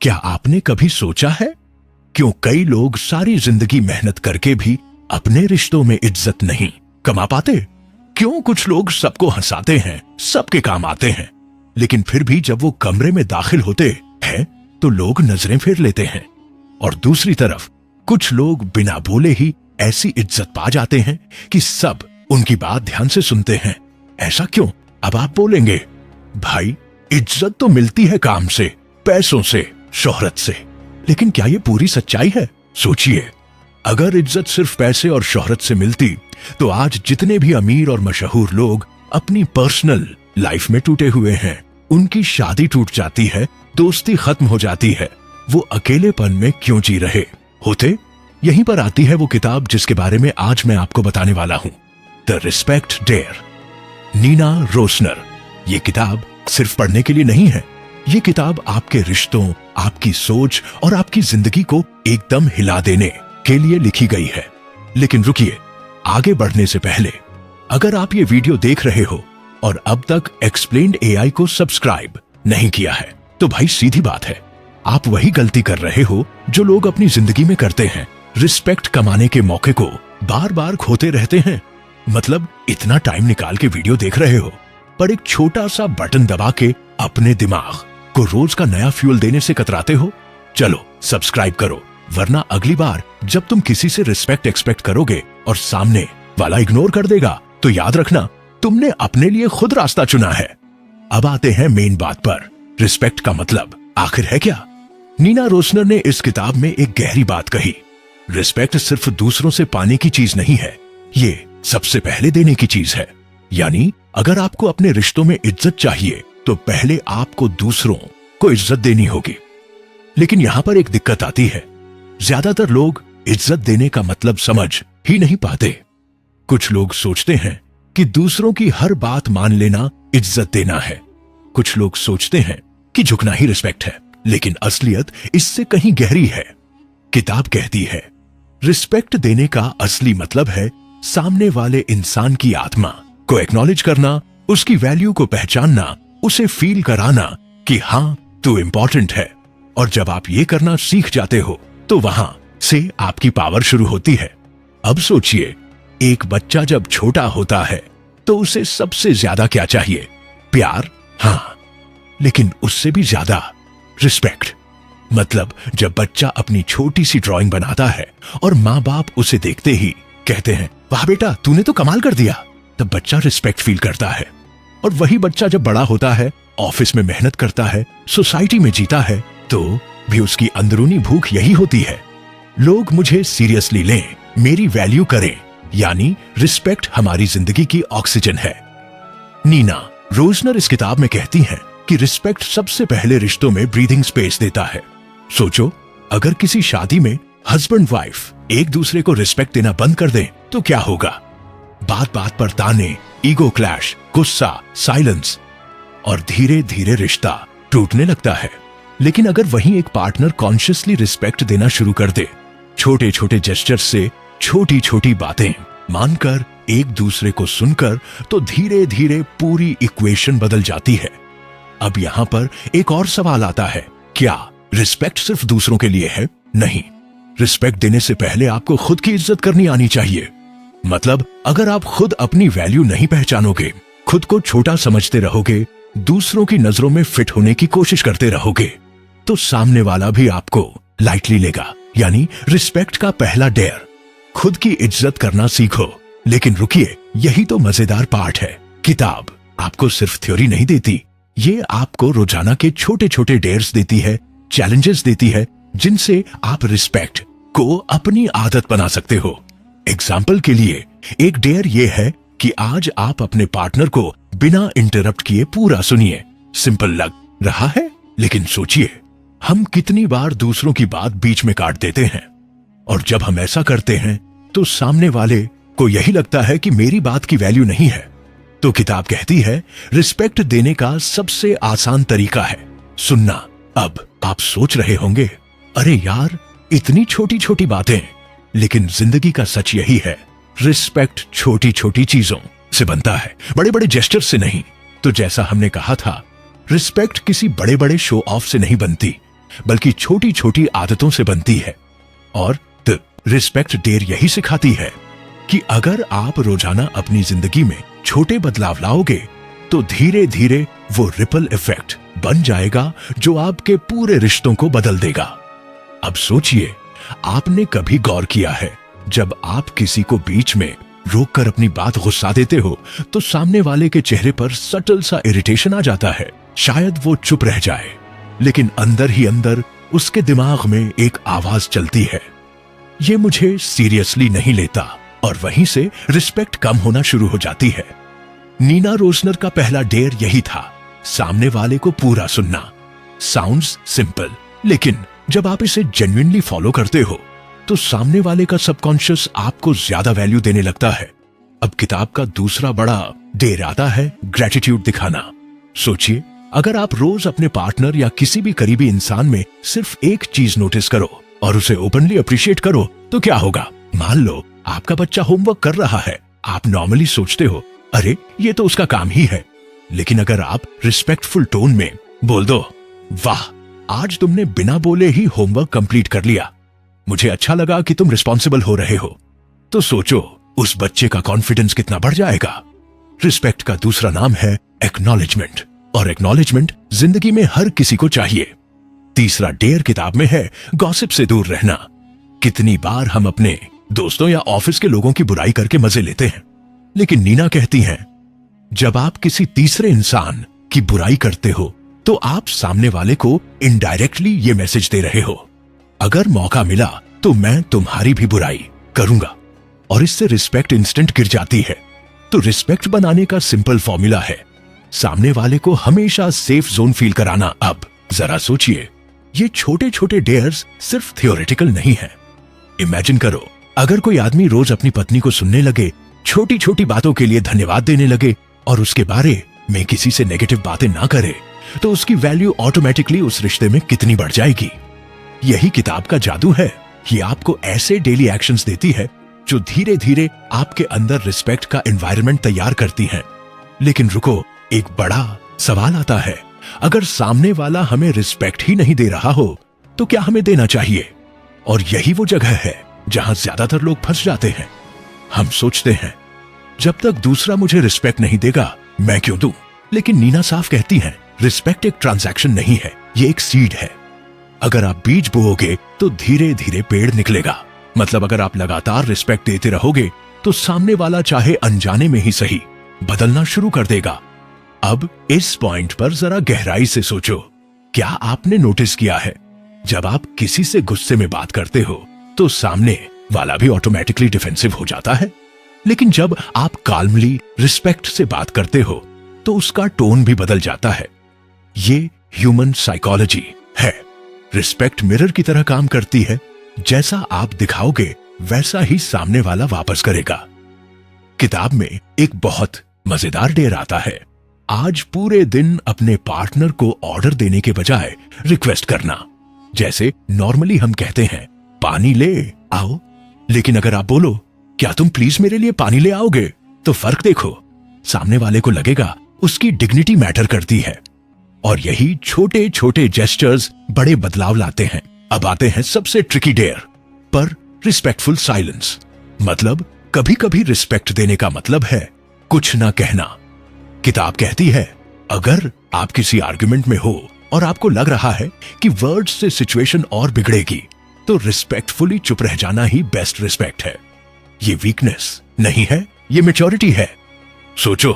क्या आपने कभी सोचा है क्यों कई लोग सारी जिंदगी मेहनत करके भी अपने रिश्तों में इज्जत नहीं कमा पाते? क्यों कुछ लोग सबको हंसाते हैं, सबके काम आते हैं, लेकिन फिर भी जब वो कमरे में दाखिल होते हैं तो लोग नजरें फेर लेते हैं? और दूसरी तरफ कुछ लोग बिना बोले ही ऐसी इज्जत पा जाते हैं कि सब उनकी बात ध्यान से सुनते हैं। ऐसा क्यों? अब आप बोलेंगे, भाई इज्जत तो मिलती है काम से, पैसों से, शोहरत से, लेकिन क्या ये पूरी सच्चाई है? सोचिए, अगर इज्जत सिर्फ पैसे और शोहरत से मिलती तो आज जितने भी अमीर और मशहूर लोग अपनी पर्सनल लाइफ में टूटे हुए हैं, उनकी शादी टूट जाती है, दोस्ती खत्म हो जाती है, वो अकेलेपन में क्यों जी रहे होते? यहीं पर आती है वो किताब जिसके बारे में आज मैं आपको बताने वाला हूं, द रिस्पेक्ट डेयर, नीना रोसनर। ये किताब सिर्फ पढ़ने के लिए नहीं है, ये किताब आपके रिश्तों, आपकी सोच और आपकी जिंदगी को एकदम हिला देने के लिए लिखी गई है। लेकिन रुकिए, आगे बढ़ने से पहले अगर आप ये वीडियो देख रहे हो और अब तक एक्सप्लेन्ड एआई को सब्सक्राइब नहीं किया है तो भाई सीधी बात है, आप वही गलती कर रहे हो जो लोग अपनी जिंदगी में करते हैं। रिस्पेक्ट कमाने के मौके को बार बार खोते रहते हैं। मतलब इतना टाइम निकाल के वीडियो देख रहे हो, पर एक छोटा सा बटन दबा के अपने दिमाग को रोज का नया फ्यूल देने से कतराते हो। चलो सब्सक्राइब करो, वरना अगली बार जब तुम किसी से रिस्पेक्ट एक्सपेक्ट करोगे और सामने वाला इग्नोर कर देगा तो याद रखना तुमने अपने लिए खुद रास्ता चुना है। अब आते हैं मेन बात पर, रिस्पेक्ट का मतलब आखिर है क्या? नीना रोसनर ने इस किताब में एक गहरी बात कही। रिस्पेक्ट सिर्फ दूसरों से पाने की चीज नहीं है, ये सबसे पहले देने की चीज है। यानी अगर आपको अपने रिश्तों में इज्जत चाहिए तो पहले आपको दूसरों को इज्जत देनी होगी। लेकिन यहां पर एक दिक्कत आती है, ज्यादातर लोग इज्जत देने का मतलब समझ ही नहीं पाते। कुछ लोग सोचते हैं कि दूसरों की हर बात मान लेना इज्जत देना है। कुछ लोग सोचते हैं कि झुकना ही रिस्पेक्ट है, लेकिन असलियत इससे कहीं गहरी है। किताब कहती है, रिस्पेक्ट देने का असली मतलब है सामने वाले इंसान की आत्मा को एक्नॉलेज करना, उसकी वैल्यू को पहचानना, उसे फील कराना कि हां तू इंपॉर्टेंट है। और जब आप ये करना सीख जाते हो तो वहां से आपकी पावर शुरू होती है। अब सोचिए, एक बच्चा जब छोटा होता है तो उसे सबसे ज्यादा क्या चाहिए? प्यार, हां, लेकिन उससे भी ज्यादा रिस्पेक्ट। मतलब जब बच्चा अपनी छोटी सी ड्राइंग बनाता है और माँ बाप उसे देखते ही कहते हैं, वाह बेटा तूने तो कमाल कर दिया, तब बच्चा रिस्पेक्ट फील करता है। और वही बच्चा जब बड़ा होता है, ऑफिस में मेहनत करता है, सोसाइटी में जीता है, तो भी उसकी अंदरूनी भूख यही होती है, लोग मुझे सीरियसली लें, मेरी वैल्यू करें। यानी रिस्पेक्ट हमारी जिंदगी की ऑक्सीजन है। नीना रोसनर इस किताब में कहती हैं कि रिस्पेक्ट सबसे पहले रिश्तों में ब्रीदिंग स्पेस देता है। सोचो, अगर किसी शादी में हस्बैंड वाइफ एक दूसरे को रिस्पेक्ट देना बंद कर दें तो क्या होगा? बात बात पर ताने, ईगो क्लैश, गुस्सा, साइलेंस, और धीरे धीरे रिश्ता टूटने लगता है। लेकिन अगर वहीं एक पार्टनर कॉन्शियसली रिस्पेक्ट देना शुरू कर दे, छोटे छोटे जेस्चर से छोटी छोटी बातें मानकर, एक दूसरे को सुनकर, तो धीरे धीरे पूरी इक्वेशन बदल जाती है। अब यहां पर एक और सवाल आता है, क्या रिस्पेक्ट सिर्फ दूसरों के लिए है? नहीं, रिस्पेक्ट देने से पहले आपको खुद की इज्जत करनी आनी चाहिए। मतलब अगर आप खुद अपनी वैल्यू नहीं पहचानोगे, खुद को छोटा समझते रहोगे, दूसरों की नजरों में फिट होने की कोशिश करते रहोगे, तो सामने वाला भी आपको लाइटली लेगा। यानी रिस्पेक्ट का पहला डेयर, खुद की इज्जत करना सीखो। लेकिन रुकिए, यही तो मजेदार पार्ट है। किताब आपको सिर्फ थ्योरी नहीं देती, ये आपको रोजाना के छोटे छोटे डेयर्स देती है, चैलेंजेस देती है, जिनसे आप रिस्पेक्ट को अपनी आदत बना सकते हो। एग्जाम्पल के लिए एक डेयर ये है कि आज आप अपने पार्टनर को बिना इंटरप्ट किए पूरा सुनिए। सिंपल लग रहा है, लेकिन सोचिए, हम कितनी बार दूसरों की बात बीच में काट देते हैं, और जब हम ऐसा करते हैं तो सामने वाले को यही लगता है कि मेरी बात की वैल्यू नहीं है। तो किताब कहती है, रिस्पेक्ट देने का सबसे आसान तरीका है सुनना। अब आप सोच रहे होंगे, अरे यार इतनी छोटी छोटी बातें, लेकिन जिंदगी का सच यही है, रिस्पेक्ट छोटी छोटी चीजों से बनता है, बड़े बड़े जेस्चर से नहीं। तो जैसा हमने कहा था, रिस्पेक्ट किसी बड़े बड़े शो ऑफ से नहीं बनती, बल्कि छोटी छोटी आदतों से बनती है। और द रिस्पेक्ट डेयर यही सिखाती है कि अगर आप रोजाना अपनी जिंदगी में छोटे बदलाव लाओगे तो धीरे धीरे वो रिपल इफेक्ट बन जाएगा जो आपके पूरे रिश्तों को बदल देगा। अब सोचिए, आपने कभी गौर किया है जब आप किसी को बीच में रोककर अपनी बात गुस्सा देते हो तो सामने वाले के चेहरे पर सटल सा इरिटेशन आ जाता है। शायद वो चुप रह जाए, लेकिन अंदर ही अंदर उसके दिमाग में एक आवाज चलती है, ये मुझे सीरियसली नहीं लेता, और वहीं से रिस्पेक्ट कम होना शुरू हो जाती है। नीना रोजनर का पहला डेयर यही था, सामने वाले को पूरा सुनना। साउंड्स सिंपल, लेकिन जब आप इसे जेन्युइनली फॉलो करते हो तो सामने वाले का सबकॉन्शियस आपको ज्यादा वैल्यू देने लगता है। अब किताब का दूसरा बड़ा डेयर आता है ग्रेटिट्यूड दिखाना। सोचिए, अगर आप रोज अपने पार्टनर या किसी भी करीबी इंसान में सिर्फ एक चीज नोटिस करो और उसे ओपनली अप्रिशिएट करो तो क्या होगा। मान लो आपका बच्चा होमवर्क कर रहा है, आप नॉर्मली सोचते हो अरे ये तो उसका काम ही है, लेकिन अगर आप रिस्पेक्टफुल टोन में बोल दो, वाह आज तुमने बिना बोले ही होमवर्क कंप्लीट कर लिया, मुझे अच्छा लगा कि तुम रिस्पॉन्सिबल हो रहे हो, तो सोचो उस बच्चे का कॉन्फिडेंस कितना बढ़ जाएगा। रिस्पेक्ट का दूसरा नाम है एक्नॉलेजमेंट, और एक्नॉलेजमेंट जिंदगी में हर किसी को चाहिए। तीसरा डेयर किताब में है गॉसिप से दूर रहना। कितनी बार हम अपने दोस्तों या ऑफिस के लोगों की बुराई करके मजे लेते हैं, लेकिन नीना कहती हैं जब आप किसी तीसरे इंसान की बुराई करते हो तो आप सामने वाले को इनडायरेक्टली ये मैसेज दे रहे हो, अगर मौका मिला तो मैं तुम्हारी भी बुराई करूंगा, और इससे रिस्पेक्ट इंस्टेंट गिर जाती है। तो रिस्पेक्ट बनाने का सिंपल फॉर्मूला है सामने वाले को हमेशा सेफ जोन फील कराना। अब जरा सोचिए, ये छोटे छोटे डेयर्स सिर्फ थियोरेटिकल नहीं है। इमेजिन करो, अगर कोई आदमी रोज अपनी पत्नी को सुनने लगे, छोटी छोटी बातों के लिए धन्यवाद देने लगे और उसके बारे में किसी से नेगेटिव बातें ना करे, तो उसकी वैल्यू ऑटोमेटिकली उस रिश्ते में कितनी बढ़ जाएगी। यही किताब का जादू है, ये आपको ऐसे डेली एक्शंस देती है जो धीरे धीरे आपके अंदर रिस्पेक्ट का एनवायरनमेंट तैयार करती हैं। लेकिन रुको, एक बड़ा सवाल आता है, अगर सामने वाला हमें रिस्पेक्ट ही नहीं दे रहा हो तो क्या हमें देना चाहिए? और यही वो जगह है जहां ज्यादातर लोग फंस जाते हैं। हम सोचते हैं जब तक दूसरा मुझे रिस्पेक्ट नहीं देगा मैं क्यों दूं? लेकिन नीना साफ कहती हैं, रिस्पेक्ट एक ट्रांजैक्शन नहीं है, ये एक सीड है। अगर आप बीज बोओगे तो धीरे धीरे पेड़ निकलेगा। मतलब अगर आप लगातार रिस्पेक्ट देते रहोगे तो सामने वाला चाहे अनजाने में ही सही बदलना शुरू कर देगा। अब इस पॉइंट पर जरा गहराई से सोचो, क्या आपने नोटिस किया है जब आप किसी से गुस्से में बात करते हो तो सामने वाला भी ऑटोमेटिकली डिफेंसिव हो जाता है, लेकिन जब आप काल्मली रिस्पेक्ट से बात करते हो तो उसका टोन भी बदल जाता है। ये ह्यूमन साइकोलॉजी है। रिस्पेक्ट मिरर की तरह काम करती है, जैसा आप दिखाओगे वैसा ही सामने वाला वापस करेगा। किताब में एक बहुत मजेदार डेयर आता है, आज पूरे दिन अपने पार्टनर को ऑर्डर देने के बजाय रिक्वेस्ट करना। जैसे नॉर्मली हम कहते हैं पानी ले आओ, लेकिन अगर आप बोलो क्या तुम प्लीज मेरे लिए पानी ले आओगे, तो फर्क देखो, सामने वाले को लगेगा उसकी डिग्निटी मैटर करती है। और यही छोटे छोटे जेस्चर्स बड़े बदलाव लाते हैं। अब आते हैं सबसे ट्रिकी डेयर पर, रिस्पेक्टफुल साइलेंस। मतलब कभी कभी रिस्पेक्ट देने का मतलब है कुछ ना कहना। किताब कहती है अगर आप किसी आर्गुमेंट में हो और आपको लग रहा है कि वर्ड्स से सिचुएशन और बिगड़ेगी, तो रिस्पेक्टफुली चुप रह जाना ही बेस्ट रिस्पेक्ट है। ये वीकनेस नहीं है, ये मैच्योरिटी है। सोचो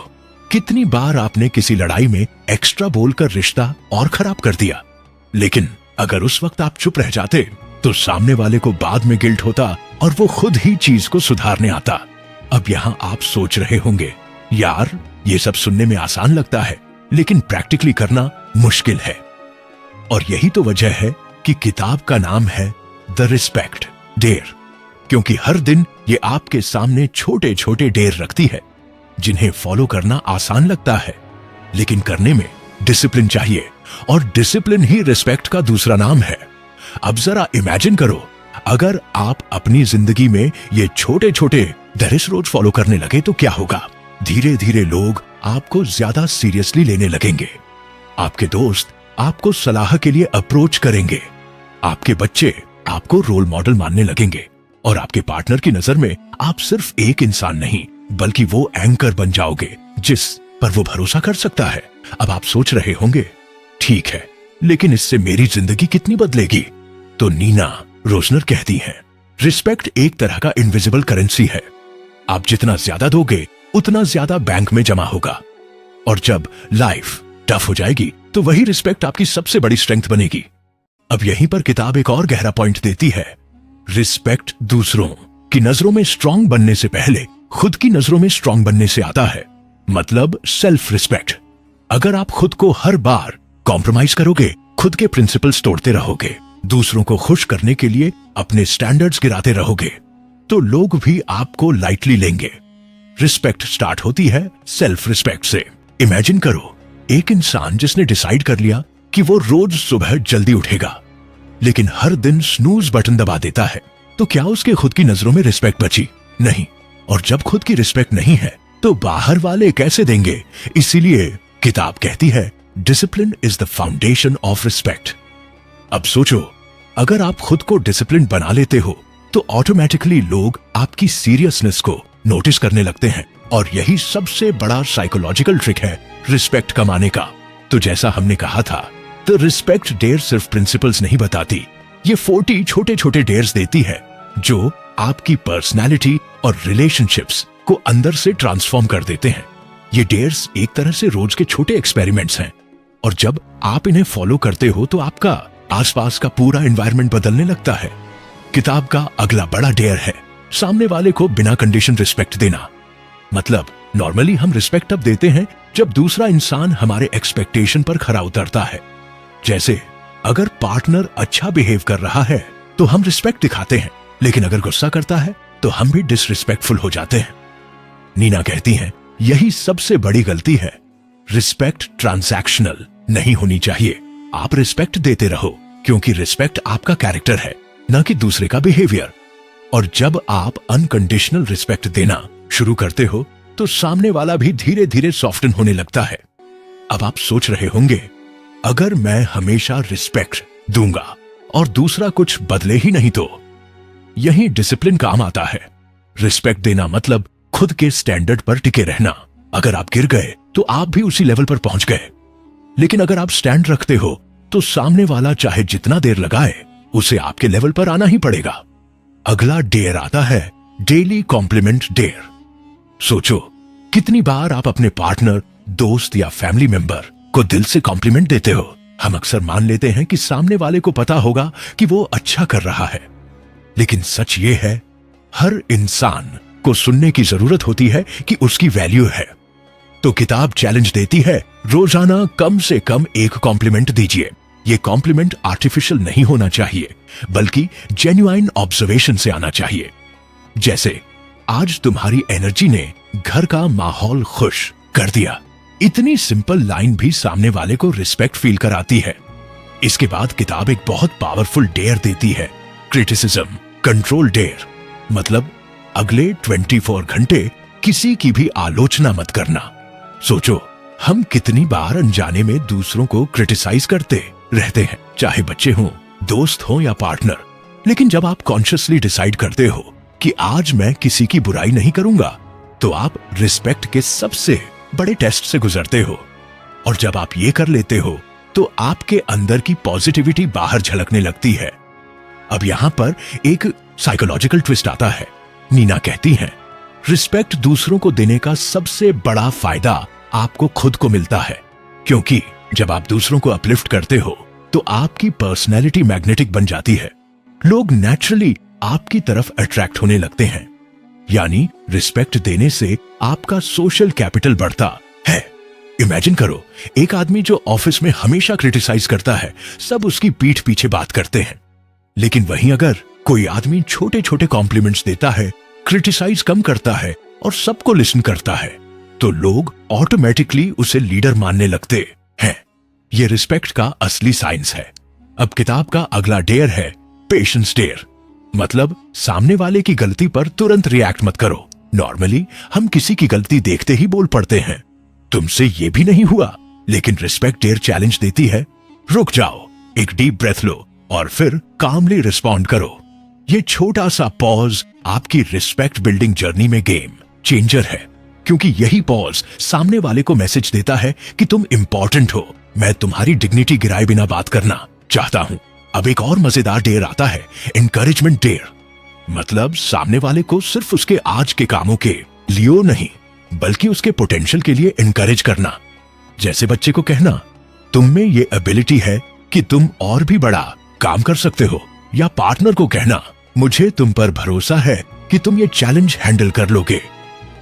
कितनी बार आपने किसी लड़ाई में एक्स्ट्रा बोलकर रिश्ता और खराब कर दिया, लेकिन अगर उस वक्त आप चुप रह जाते तो सामने वाले को बाद में गिल्ट होता और वो खुद ही चीज को सुधारने आता। अब यहां आप सोच रहे होंगे यार ये सब सुनने में आसान लगता है, लेकिन प्रैक्टिकली करना मुश्किल है। और यही तो वजह है कि किताब का नाम है द रिस्पेक्ट डेयर, क्योंकि हर दिन ये आपके सामने छोटे छोटे डेयर रखती है जिन्हें फॉलो करना आसान लगता है, लेकिन करने में डिसिप्लिन चाहिए, और डिसिप्लिन ही रिस्पेक्ट का दूसरा नाम है। अब जरा इमेजिन करो, अगर आप अपनी जिंदगी में ये छोटे छोटे डेयर्स रोज फॉलो करने लगे तो क्या होगा। धीरे धीरे लोग आपको ज्यादा सीरियसली लेने लगेंगे, आपके दोस्त आपको सलाह के लिए अप्रोच करेंगे। आपके बच्चे आपको रोल मॉडल मानने लगेंगे और आपके पार्टनर की नजर में आप सिर्फ एक इंसान नहीं बल्कि वो एंकर बन जाओगे जिस पर वो भरोसा कर सकता है। अब आप सोच रहे होंगे, ठीक है, लेकिन इससे मेरी जिंदगी कितनी बदलेगी? तो नीना रोजनर कहती हैं, रिस्पेक्ट एक तरह का इनविजिबल करेंसी है। आप जितना ज्यादा दोगे उतना ज्यादा बैंक में जमा होगा, और जब लाइफ टफ हो जाएगी तो वही रिस्पेक्ट आपकी सबसे बड़ी स्ट्रेंथ बनेगी। अब यहीं पर किताब एक और गहरा पॉइंट देती है, रिस्पेक्ट दूसरों की नजरों में स्ट्रांग बनने से पहले खुद की नजरों में स्ट्रांग बनने से आता है, मतलब सेल्फ रिस्पेक्ट। अगर आप खुद को हर बार कॉम्प्रोमाइज करोगे, खुद के प्रिंसिपल्स तोड़ते रहोगे, दूसरों को खुश करने के लिए अपने स्टैंडर्ड्स गिराते रहोगे, तो लोग भी आपको लाइटली लेंगे। रिस्पेक्ट स्टार्ट होती है सेल्फ रिस्पेक्ट से। इमेजिन करो, एक इंसान जिसने डिसाइड कर लिया कि वो रोज सुबह जल्दी उठेगा, लेकिन हर दिन स्नूज बटन दबा देता है, तो क्या उसके खुद की नजरों में रिस्पेक्ट बची? नहीं। और जब खुद की रिस्पेक्ट नहीं है तो बाहर वाले कैसे देंगे? इसीलिए किताब कहती है, discipline is the foundation of respect. अब सोचो, अगर आप खुद को डिसिप्लिन बना लेते हो तो ऑटोमेटिकली लोग आपकी सीरियसनेस को नोटिस करने लगते हैं, और यही सबसे बड़ा साइकोलॉजिकल ट्रिक है रिस्पेक्ट कमाने का। तो जैसा हमने कहा था, तो रिस्पेक्ट डेयर सिर्फ प्रिंसिपल्स नहीं बताती, ये 40 छोटे छोटे डेयर्स देती है जो आपकी पर्सनैलिटी और रिलेशनशिप्स को अंदर से ट्रांसफॉर्म कर देते हैं। ये डेयर्स एक तरह से रोज के छोटे एक्सपेरिमेंट्स हैं, और जब आप इन्हें फॉलो करते हो तो आपका आसपास का पूरा एनवायरनमेंट बदलने लगता है। किताब का अगला बड़ा डेयर है सामने वाले को बिना कंडीशन रिस्पेक्ट देना। मतलब नॉर्मली हम रिस्पेक्ट तब देते हैं जब दूसरा इंसान हमारे एक्सपेक्टेशन पर खरा उतरता है। जैसे अगर पार्टनर अच्छा बिहेव कर रहा है तो हम रिस्पेक्ट दिखाते हैं, लेकिन अगर गुस्सा करता है तो हम भी डिसरिस्पेक्टफुल हो जाते हैं। नीना कहती हैं, यही सबसे बड़ी गलती है। रिस्पेक्ट ट्रांजैक्शनल नहीं होनी चाहिए। आप रिस्पेक्ट देते रहो क्योंकि रिस्पेक्ट आपका कैरेक्टर है, न कि दूसरे का बिहेवियर। और जब आप अनकंडीशनल रिस्पेक्ट देना शुरू करते हो तो सामने वाला भी धीरे धीरे सॉफ्टन होने लगता है। अब आप सोच रहे होंगे, अगर मैं हमेशा रिस्पेक्ट दूंगा और दूसरा कुछ बदले ही नहीं तो? यही डिसिप्लिन काम आता है। रिस्पेक्ट देना मतलब खुद के स्टैंडर्ड पर टिके रहना। अगर आप गिर गए तो आप भी उसी लेवल पर पहुंच गए, लेकिन अगर आप स्टैंड रखते हो तो सामने वाला चाहे जितना देर लगाए उसे आपके लेवल पर आना ही पड़ेगा। अगला डेयर आता है डेली कॉम्प्लीमेंट डेयर। सोचो, कितनी बार आप अपने पार्टनर, दोस्त या फैमिली मेंबर को दिल से कॉम्प्लीमेंट देते हो? हम अक्सर मान लेते हैं कि सामने वाले को पता होगा कि वो अच्छा कर रहा है, लेकिन सच ये है, हर इंसान को सुनने की जरूरत होती है कि उसकी वैल्यू है। तो किताब चैलेंज देती है, रोजाना कम से कम एक कॉम्प्लीमेंट दीजिए। ये कॉम्प्लीमेंट आर्टिफिशियल नहीं होना चाहिए, बल्कि जेन्युइन ऑब्जर्वेशन से आना चाहिए। जैसे, आज तुम्हारी एनर्जी ने घर का माहौल खुश कर दिया। इतनी सिंपल लाइन भी सामने वाले को रिस्पेक्ट फील कराती है। इसके बाद किताब एक बहुत पावरफुल डेयर देती है, क्रिटिसिज्म कंट्रोल डेयर। मतलब अगले 24 घंटे किसी की भी आलोचना मत करना। सोचो, हम कितनी बार अनजाने में दूसरों को क्रिटिसाइज करते रहते हैं, चाहे बच्चे हों, दोस्त हों या पार्टनर। लेकिन जब आप कॉन्शियसली डिसाइड करते हो कि आज मैं किसी की बुराई नहीं करूंगा, तो आप रिस्पेक्ट के सबसे बड़े टेस्ट से गुजरते हो। और जब आप ये कर लेते हो तो आपके अंदर की पॉजिटिविटी बाहर झलकने लगती है। अब यहां पर एक साइकोलॉजिकल ट्विस्ट आता है। नीना कहती हैं, रिस्पेक्ट दूसरों को देने का सबसे बड़ा फायदा आपको खुद को मिलता है, क्योंकि जब आप दूसरों को अपलिफ्ट करते हो तो आपकी पर्सनैलिटी मैग्नेटिक बन जाती है। लोग नेचुरली आपकी तरफ अट्रैक्ट होने लगते हैं। यानी रिस्पेक्ट देने से आपका सोशल कैपिटल बढ़ता है। इमेजिन करो, एक आदमी जो ऑफिस में हमेशा क्रिटिसाइज करता है, सब उसकी पीठ पीछे बात करते हैं। लेकिन वहीं अगर कोई आदमी छोटे छोटे कॉम्प्लीमेंट्स देता है, क्रिटिसाइज कम करता है और सबको लिसन करता है, तो लोग ऑटोमेटिकली उसे लीडर मानने लगते हैं। यह रिस्पेक्ट का असली साइंस है। अब किताब का अगला डेयर है पेशेंस डेयर। मतलब सामने वाले की गलती पर तुरंत रिएक्ट मत करो। नॉर्मली हम किसी की गलती देखते ही बोल पड़ते हैं, तुमसे ये भी नहीं हुआ। लेकिन रिस्पेक्ट डेयर चैलेंज देती है, रुक जाओ, एक डीप ब्रेथ लो और फिर कामली रिस्पॉन्ड करो। ये छोटा सा पॉज आपकी रिस्पेक्ट बिल्डिंग जर्नी में गेम चेंजर है, क्योंकि यही पॉज सामने वाले को मैसेज देता है कि तुम इंपॉर्टेंट हो, मैं तुम्हारी डिग्निटी गिराए बिना बात करना चाहता हूं। अब एक और मजेदार डेयर आता है, एनकरेजमेंट डेयर। मतलब सामने वाले को सिर्फ उसके आज के कामों के लिए नहीं, बल्कि उसके पोटेंशियल के लिए एनकरेज करना। जैसे बच्चे को कहना, तुम में ये एबिलिटी है कि तुम और भी बड़ा काम कर सकते हो, या पार्टनर को कहना, मुझे तुम पर भरोसा है कि तुम ये चैलेंज हैंडल कर लोगे।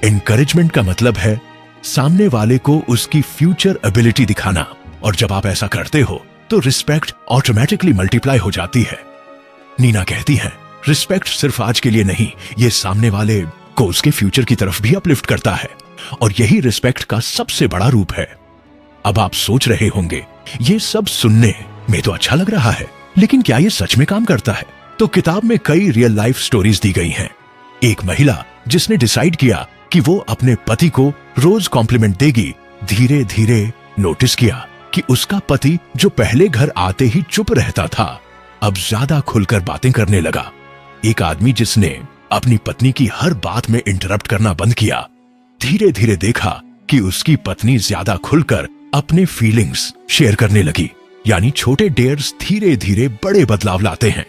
एनकरेजमेंट का मतलब है सामने वाले को उसकी फ्यूचर एबिलिटी दिखाना, और जब आप ऐसा करते हो तो रिस्पेक्ट ऑटोमेटिकली मल्टीप्लाई हो जाती है। नीना कहती है, रिस्पेक्ट सिर्फ आज के लिए नहीं, ये सामने वाले को उसके फ्यूचर की तरफ भी अपलिफ्ट करता है, और यही रिस्पेक्ट का सबसे बड़ा रूप है। अब आप सोच रहे होंगे, ये सब सुनने में तो अच्छा लग रहा है, लेकिन क्या ये सच में काम करता है? तो किताब में कई रियल लाइफ स्टोरीज दी गई हैं। एक महिला जिसने डिसाइड किया कि वो अपने पति को रोज कॉम्प्लीमेंट देगी, धीरे धीरे नोटिस किया कि उसका पति जो पहले घर आते ही चुप रहता था, अब ज्यादा खुलकर बातें करने लगा। एक आदमी जिसने अपनी पत्नी की हर बात में इंटरप्ट करना बंद किया, धीरे धीरे देखा कि उसकी पत्नी ज्यादा खुलकर अपने फीलिंग्स शेयर करने लगी। यानी छोटे डेयर्स धीरे धीरे बड़े बदलाव लाते हैं।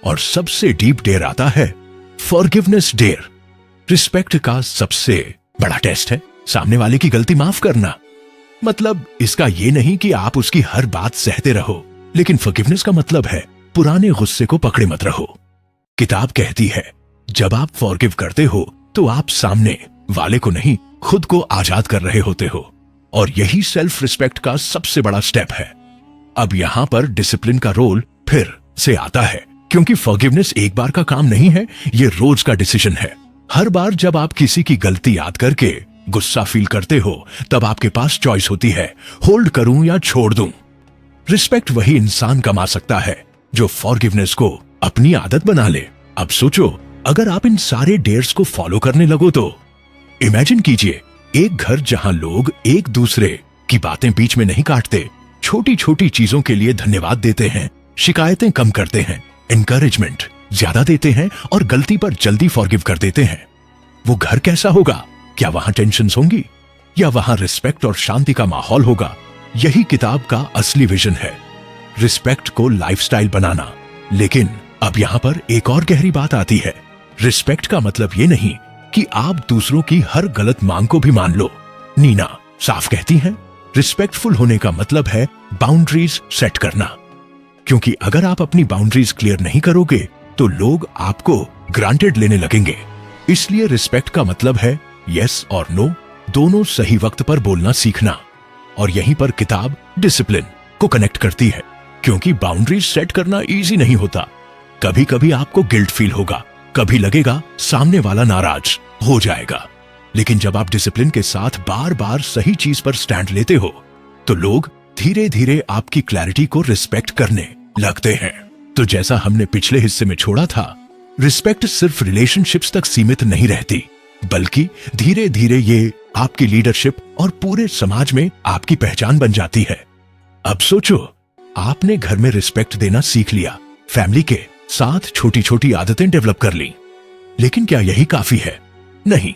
और सबसे डीप डेयर आता है फॉरगिवनेस डेयर। रिस्पेक्ट का सबसे बड़ा टेस्ट है सामने वाले की गलती माफ करना। मतलब इसका ये नहीं कि आप उसकी हर बात सहते रहो, लेकिन फॉरगिवनेस का मतलब है पुराने गुस्से को पकड़े मत रहो। किताब कहती है, जब आप फॉरगिव करते हो तो आप सामने वाले को नहीं, खुद को आजाद कर रहे होते हो, और यही सेल्फ रिस्पेक्ट का सबसे बड़ा स्टेप है। अब यहां पर डिसिप्लिन का रोल फिर से आता है, क्योंकि फॉरगिवनेस एक बार का काम नहीं है, ये रोज का डिसीजन है। हर बार जब आप किसी की गलती याद करके गुस्सा फील करते हो, तब आपके पास चॉइस होती है, होल्ड करूं या छोड़ दूं। रिस्पेक्ट वही इंसान कमा सकता है जो फॉरगिवनेस को अपनी आदत बना ले। अब सोचो, अगर आप इन सारे डेयर्स को फॉलो करने लगो तो इमेजिन कीजिए एक घर जहां लोग एक दूसरे की बातें बीच में नहीं काटते, छोटी छोटी चीजों के लिए धन्यवाद देते हैं, शिकायतें कम करते हैं, एनकरेजमेंट ज्यादा देते हैं और गलती पर जल्दी फॉरगिव कर देते हैं। वो घर कैसा होगा? क्या वहां टेंशन्स होंगी या वहां रिस्पेक्ट और शांति का माहौल होगा? यही किताब का असली विजन है, रिस्पेक्ट को लाइफस्टाइल बनाना। लेकिन अब यहां पर एक और गहरी बात आती है। रिस्पेक्ट का मतलब ये नहीं कि आप दूसरों की हर गलत मांग को भी मान लो। नीना साफ कहती हैं, रिस्पेक्टफुल होने का मतलब है बाउंड्रीज सेट करना, क्योंकि अगर आप अपनी बाउंड्रीज क्लियर नहीं करोगे तो लोग आपको ग्रांटेड लेने लगेंगे। इसलिए रिस्पेक्ट का मतलब है यस और नो दोनों सही वक्त पर बोलना सीखना। और यहीं पर किताब डिसिप्लिन को कनेक्ट करती है, क्योंकि बाउंड्रीज सेट करना इजी नहीं होता। कभी कभी आपको गिल्ट फील होगा, कभी लगेगा सामने वाला नाराज हो जाएगा, लेकिन जब आप डिसिप्लिन के साथ बार बार सही चीज पर स्टैंड लेते हो तो लोग धीरे धीरे आपकी क्लैरिटी को रिस्पेक्ट करने लगते हैं। तो जैसा हमने पिछले हिस्से में छोड़ा था, रिस्पेक्ट सिर्फ रिलेशनशिप्स तक सीमित नहीं रहती, बल्कि धीरे धीरे ये आपकी लीडरशिप और पूरे समाज में आपकी पहचान बन जाती है। अब सोचो, आपने घर में रिस्पेक्ट देना सीख लिया, फैमिली के साथ छोटी छोटी आदतें डेवलप कर ली, लेकिन क्या यही काफी है? नहीं।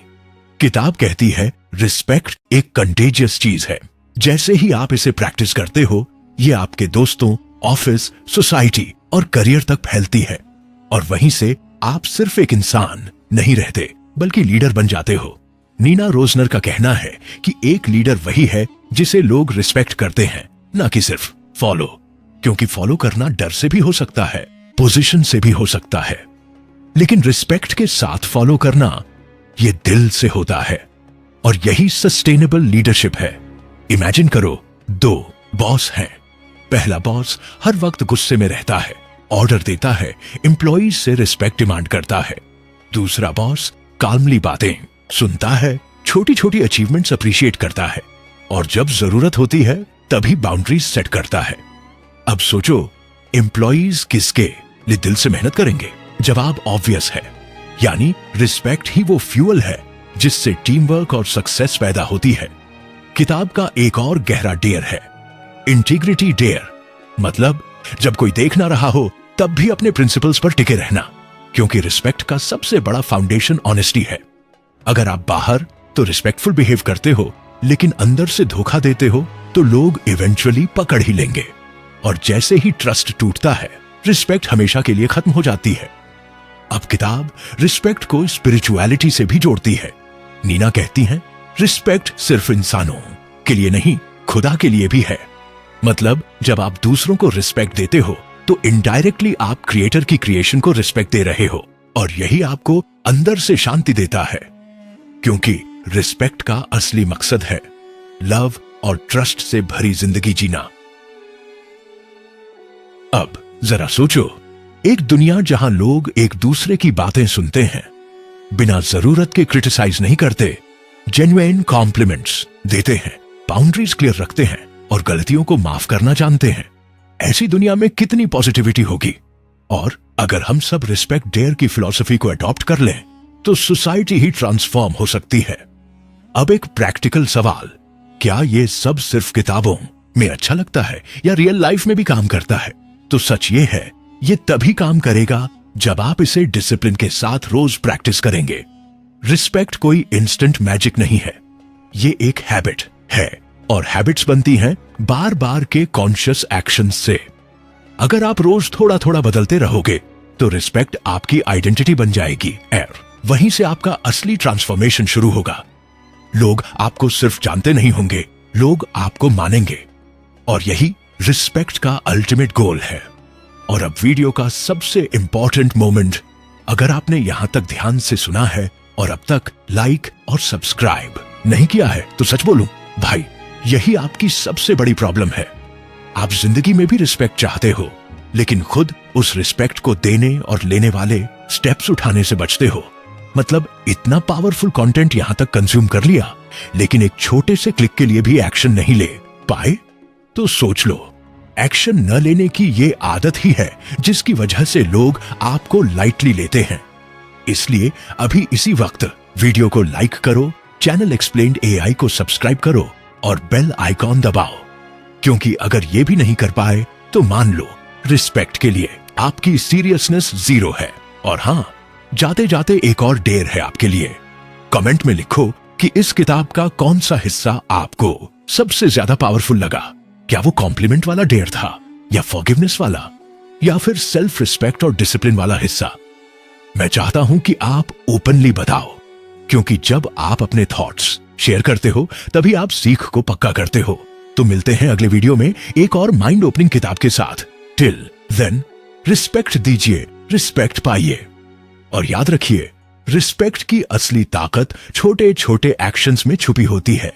किताब कहती है रिस्पेक्ट एक कंटेजियस चीज है। जैसे ही आप इसे प्रैक्टिस करते हो, ये आपके दोस्तों, ऑफिस, सोसाइटी और करियर तक फैलती है, और वहीं से आप सिर्फ एक इंसान नहीं रहते बल्कि लीडर बन जाते हो। नीना रोजनर का कहना है कि एक लीडर वही है जिसे लोग रिस्पेक्ट करते हैं, ना कि सिर्फ फॉलो, क्योंकि फॉलो करना डर से भी हो सकता है, पोजीशन से भी हो सकता है, लेकिन रिस्पेक्ट के साथ फॉलो करना ये दिल से होता है, और यही सस्टेनेबल लीडरशिप है। इमेजिन करो, दो बॉस हैं। पहला बॉस हर वक्त गुस्से में रहता है, ऑर्डर देता है, एम्प्लॉइज से रिस्पेक्ट डिमांड करता है। दूसरा बॉस काल्मली बातें सुनता है, छोटी छोटी अचीवमेंट्स अप्रिशिएट करता है, और जब जरूरत होती है तभी बाउंड्रीज सेट करता है। अब सोचो, एम्प्लॉइज किसके लिए दिल से मेहनत करेंगे? जवाब ऑब्वियस है, यानी रिस्पेक्ट ही वो फ्यूल है जिससे टीम वर्क और सक्सेस पैदा होती है। किताब का एक और गहरा डेयर है इंटीग्रिटी डेयर। मतलब जब कोई देख ना रहा हो तब भी अपने प्रिंसिपल्स पर टिके रहना, क्योंकि रिस्पेक्ट का सबसे बड़ा फाउंडेशन ऑनेस्टी है। अगर आप बाहर तो रिस्पेक्टफुल बिहेव करते हो, लेकिन अंदर से धोखा देते हो, तो लोग इवेंचुअली पकड़ ही लेंगे। और जैसे ही ट्रस्ट टूटता है, रिस्पेक्ट हमेशा के लिए खत्म हो जाती है। अब किताब रिस्पेक्ट को स्पिरिचुअलिटी से भी जोड़ती है। नीना कहती हैं, रिस्पेक्ट सिर्फ इंसानों के लिए नहीं, खुदा के लिए भी है। मतलब जब आप दूसरों को रिस्पेक्ट देते हो तो इनडायरेक्टली आप क्रिएटर की क्रिएशन को रिस्पेक्ट दे रहे हो, और यही आपको अंदर से शांति देता है, क्योंकि रिस्पेक्ट का असली मकसद है लव और ट्रस्ट से भरी जिंदगी जीना। अब जरा सोचो, एक दुनिया जहां लोग एक दूसरे की बातें सुनते हैं, बिना जरूरत के क्रिटिसाइज नहीं करते, जेन्युइन कॉम्प्लीमेंट्स देते हैं, बाउंड्रीज क्लियर रखते हैं और गलतियों को माफ करना जानते हैं, ऐसी दुनिया में कितनी पॉजिटिविटी होगी। और अगर हम सब रिस्पेक्ट डेयर की फिलॉसफी को अडॉप्ट कर लें तो सोसाइटी ही ट्रांसफॉर्म हो सकती है। अब एक प्रैक्टिकल सवाल, क्या ये सब सिर्फ किताबों में अच्छा लगता है या रियल लाइफ में भी काम करता है? तो सच ये है, ये तभी काम करेगा जब आप इसे डिसिप्लिन के साथ रोज प्रैक्टिस करेंगे। रिस्पेक्ट कोई इंस्टेंट मैजिक नहीं है, ये एक हैबिट है, और हैबिट्स बनती हैं बार बार के कॉन्शियस एक्शन से। अगर आप रोज थोड़ा थोड़ा बदलते रहोगे तो रिस्पेक्ट आपकी आइडेंटिटी बन जाएगी, और वहीं से आपका असली ट्रांसफॉर्मेशन शुरू होगा। लोग आपको सिर्फ जानते नहीं होंगे, लोग आपको मानेंगे, और यही रिस्पेक्ट का अल्टीमेट गोल है। और अब वीडियो का सबसे इंपॉर्टेंट मोमेंट, अगर आपने यहां तक ध्यान से सुना है और अब तक लाइक और सब्सक्राइब नहीं किया है तो सच बोलूं भाई, यही आपकी सबसे बड़ी प्रॉब्लम है। आप जिंदगी में भी रिस्पेक्ट चाहते हो, लेकिन खुद उस रिस्पेक्ट को देने और लेने वाले स्टेप्स उठाने से बचते हो। मतलब इतना पावरफुल कंटेंट यहां तक कंज्यूम कर लिया, लेकिन एक छोटे से क्लिक के लिए भी एक्शन नहीं ले पाए। तो सोच लो, एक्शन न लेने की ये आदत ही है जिसकी वजह से लोग आपको लाइटली लेते हैं। इसलिए अभी इसी वक्त वीडियो को लाइक करो, चैनल एक्सप्लेन्ड एआई को सब्सक्राइब करो और बेल आइकॉन दबाओ, क्योंकि अगर ये भी नहीं कर पाए तो मान लो रिस्पेक्ट के लिए आपकी सीरियसनेस जीरो है। और हां, जाते जाते एक और डेयर है आपके लिए। कमेंट में लिखो कि इस किताब का कौन सा हिस्सा आपको सबसे ज्यादा पावरफुल लगा। क्या वो कॉम्प्लीमेंट वाला डेयर था, या फॉरगिवनेस वाला, या फिर सेल्फ रिस्पेक्ट और डिसिप्लिन वाला हिस्सा? मैं चाहता हूं कि आप ओपनली बताओ, क्योंकि जब आप अपने थॉट्स शेयर करते हो तभी आप सीख को पक्का करते हो। तो मिलते हैं अगले वीडियो में एक और माइंड ओपनिंग किताब के साथ। टिल देन, रिस्पेक्ट दीजिए, रिस्पेक्ट पाइए, और याद रखिए, रिस्पेक्ट की असली ताकत छोटे छोटे एक्शंस में छुपी होती है।